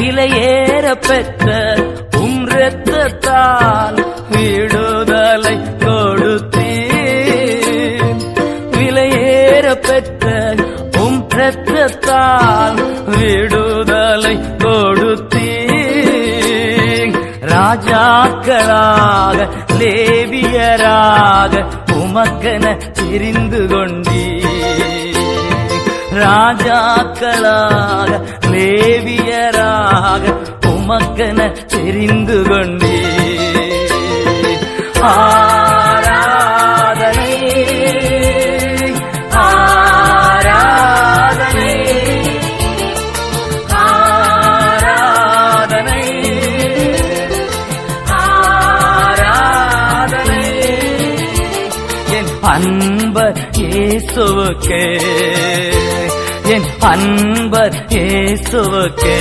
விலையேற பெற்ற இரத்தத்தால் விடுதலை கொடுத்தீர். விலையேற பெற்ற இரத்தத்தால் விடுதலை கொடுத்தீர். ராஜாக்களாக லேவியராக உமக்கென தெரிந்து கொண்டீர். ராஜாக்களாக லேவியராக உமக்கென தெரிந்து கொண்டீர். ஆராதனை ஆராதனை ஆராதனை ஆராதனை என் அன்பர் இயேசுவுக்கே, என் அன்பர் இயேசுவுக்கே.